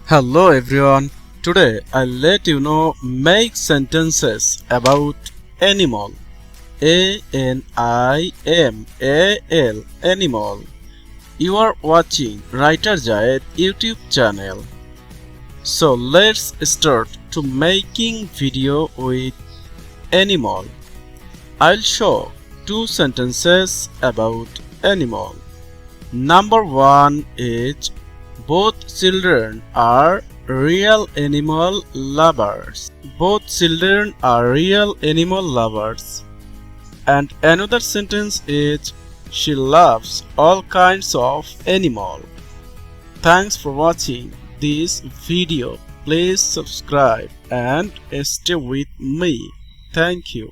Hello everyone. Today I'll let you know make sentences about animal. A-N-I-M-A-L animal. You are watching Writer Jayed YouTube channel. So let's start to making video with animal. I'll show two sentences about animal. Number one is both children are real animal lovers. Both children are real animal lovers. And another sentence is she loves all kinds of animal. Thanks for watching this video. Please subscribe and stay with me. Thank you.